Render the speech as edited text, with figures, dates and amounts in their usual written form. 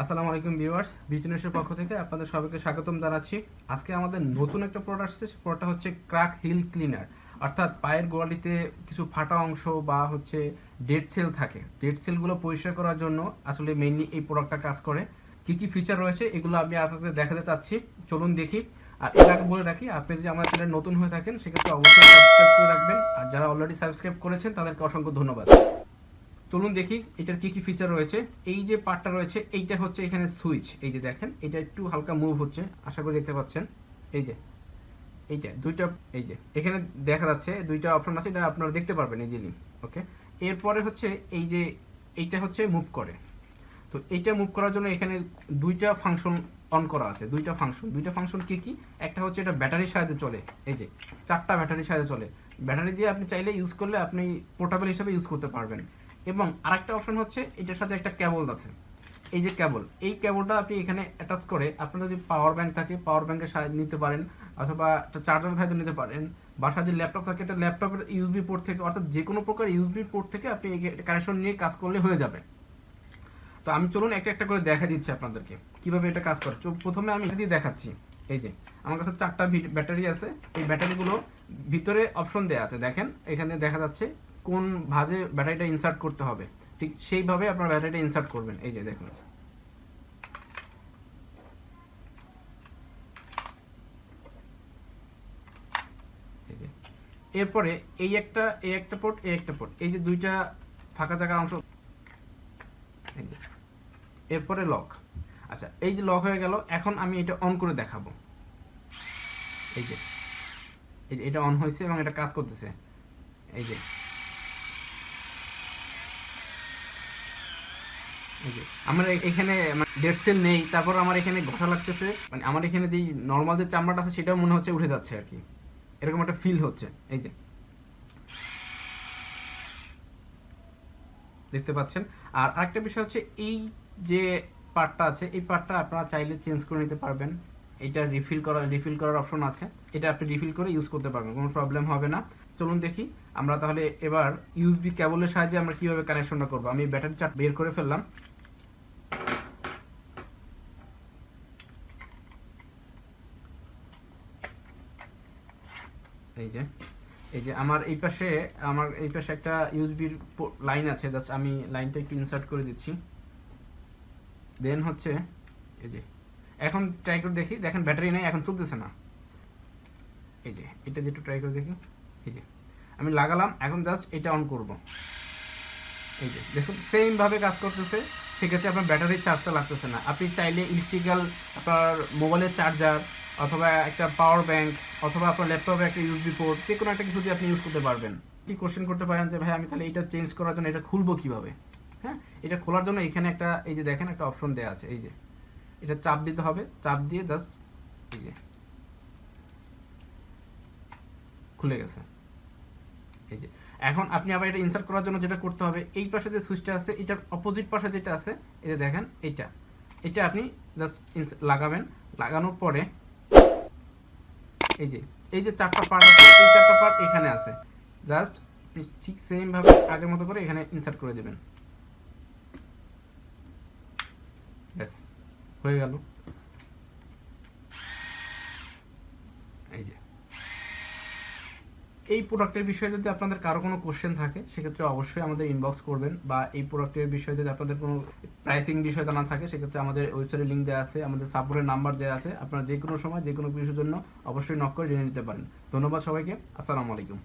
আসসালামু আলাইকুম ভিউয়ার্স, বিজনেসের পক্ষ থেকে আপনাদের সবাইকে স্বাগতম জানাচ্ছি। আজকে আমাদের নতুন একটা প্রোডাক্ট আসছে, প্রোডাক্টটা হচ্ছে ক্র্যাক হিল ক্লিনার। অর্থাৎ পায়ের গোড়ালিতে কিছু ফাটা অংশ বা হচ্ছে ডেড সেল থাকে, ডেড সেলগুলো পরিষ্কার করার জন্য আসলে মেইনলি এই প্রোডাক্টটা কাজ করে। কি কি ফিচার রয়েছে এগুলো আমি আপনাদের দেখাতে চাচ্ছি, চলুন দেখি। আর এর আগে বলে রাখি, আপনি যদি আমার চ্যানেল নতুন হয়ে থাকেন সেক্ষেত্রে অবশ্যই সাবস্ক্রাইব করে রাখবেন, আর যারা অলরেডি সাবস্ক্রাইব করেছেন তাদেরকে অসংখ্য ধন্যবাদ। চলুন দেখি এটার কি কি ফিচার রয়েছে। এই যে পার্টটা রয়েছে এইটা হচ্ছে এখানে সুইচ, এই যে দেখেন এটা একটু হালকা মুভ হচ্ছে, আশা করি দেখতে পাচ্ছেন। এই যে এইটা দুইটা, এই যে এখানে দেখা যাচ্ছে দুইটা অপশন আছে, এটা আপনারা দেখতে পারবেন ইজিলি। ওকে, এরপরে হচ্ছে এই যে এইটা হচ্ছে মুভ করে। তো এইটা মুভ করার জন্য এখানে দুইটা ফাংশন অন করা আছে, দুইটা ফাংশন কি কি? একটা হচ্ছে এটা ব্যাটারির সাহায্যে চলে, এই যে চারটা ব্যাটারির সাহায্যে চলে। ব্যাটারি দিয়ে আপনি চাইলে ইউজ করলে আপনি পোর্টেবল হিসেবে ইউজ করতে পারবেন। এবং আরেকটা অপশন হচ্ছে এটার সাথে একটা কেবল আছে, এই যে কেবল, এই কেবলটা আপনি এখানে অ্যাটাচ করে আপনার যদি পাওয়ার ব্যাংক থাকে পাওয়ার ব্যাংকের সাহায্যে নিতে পারেন, অথবা একটা চার্জারের সাহায্যে নিতে পারেন। বাসায় যদি ল্যাপটপ থাকে একটা ল্যাপটপের ইউএসবি পোর্ট থেকে, অর্থাৎ যে কোনো প্রকার ইউএসবি পোর্ট থেকে আপনি কানেকশন নিয়ে কাজ করলে হয়ে যাবে। তো আমি চলুন একটা একটা করে দেখা দিচ্ছি আপনাদেরকে কিভাবে এটা কাজ করে। প্রথমে আমি এটা দিয়ে দেখাচ্ছি। এই যে আমার কাছে চারটা ব্যাটারি আছে, এই ব্যাটারিগুলো ভিতরে অপশন দেওয়া আছে, দেখেন এখানে দেখা যাচ্ছে কোন ভাঁজে ব্যাটারিটা ইনসার্ট করতে হবে। ঠিক সেইভাবে আপনার ব্যাটারিটা ইনসার্ট করবেন। এই যে দেখুন, এরপরে এই একটা পোর্ট, এই যে দুইটা ফাঁকা জায়গা অংশ, এরপরে লক। আচ্ছা, এই যে লক হয়ে গেল, এখন আমি এটা অন করে দেখাবো। এই যে এটা অন হয়েছে এবং এটা কাজ করতেছে। এই যে আমার এখানে ডেড সেল নেই, তারপর আমার এখানে ঘষা লাগতেছে, মানে আমার এখানে যেই নর্মাল যে চামড়াটা আছে সেটাও মনে হচ্ছে উঠে যাচ্ছে আর কি, এরকম একটা ফিল হচ্ছে। এই যে দেখতে পাচ্ছেন। আর আরেকটা বিষয় হচ্ছে এই যে পার্টটা আছে, এই পার্টটা আপনারা চাইলে চেঞ্জ করে নিতে পারবেন। এটা রিফিল করার অপশন আছে, এটা আপনি রিফিল করে ইউজ করতে পারবেন, কোনো প্রবলেম হবে না। চলুন দেখি আমরা তাহলে এবার ইউএসবি কেবলের সাহায্যে আমরা কিভাবে কানেকশনটা করব। আমি ব্যাটারি চার্ট বের করে ফেললাম। এই যে আমার এই পাশে একটা ইউএসবির লাইন আছে, জাস্ট আমি লাইনটা একটু ইনসার্ট করে দিচ্ছি। দেন হচ্ছে এই যে এখন ট্রাই করে দেখি, দেখেন ব্যাটারি নেই, এখন চলতেছে না। এই যে এটা একটু ট্রাই করে দেখি। এই যে আমি লাগালাম, এখন জাস্ট এটা অন করব। এই যে দেখুন সেম ভাবে কাজ করতেছে। সেক্ষেত্রে আপনার ব্যাটারির চার্জটা লাগতেছে না। আপনি চাইলে ইলেকট্রিক্যাল আপনার মোবাইলের চার্জার, অথবা একটা পাওয়ার ব্যাংক, অথবা আপনার ল্যাপটপে একটা ইউএসবি পোর্ট, যে কোনো একটা কিছু দিয়ে আপনি ইউজ করতে পারবেন। কি কোশ্চেন করতে পারেন যে ভাই আমি তাহলে এটা চেঞ্জ করার জন্য এটা খুলবো কিভাবে? হ্যাঁ, এটা খোলার জন্য এখানে একটা, এই যে দেখেন একটা অপশন দেওয়া আছে, এই যে এটা চাপ দিতে হবে, চাপ দিয়ে জাস্ট এই যে খুলে গেছে। এই যে এখন আপনি আবার এটা ইনসার্ট করার জন্য যেটা করতে হবে, এই পাশে যে সুইচটা আছে এটার অপোজিট পাশে যেটা আছে, এই যে দেখেন এটা আপনি জাস্ট লাগাবেন। লাগানোর পরে এই যে চারটা পার্ট আছে, এই চারটা পার্ট এখানে আছে, জাস্ট ঠিক সেম ভাবে আগের মতো করে এখানে ইনসার্ট করে দেবেন। ব্যাস হয়ে গেল। এই যে এই প্রোডাক্টের বিষয়ে যদি আপনাদের কারো কোনো কোশ্চেন থাকে সেক্ষেত্রে অবশ্যই আমাদের ইনবক্স করবেন, বা এই প্রোডাক্টের বিষয়ে যদি আপনাদের কোনো প্রাইসিং বিষয় জানা থাকে সেক্ষেত্রে আমাদের ওয়েবসাইটের লিঙ্ক দেওয়া আছে, আমাদের সাপোর্টের নাম্বার দেওয়া আছে, আপনারা যে কোনো সময় যে কোনো কিছুর জন্য অবশ্যই নক করে জেনে নিতে পারেন। ধন্যবাদ সবাইকে, আসসালামু আলাইকুম।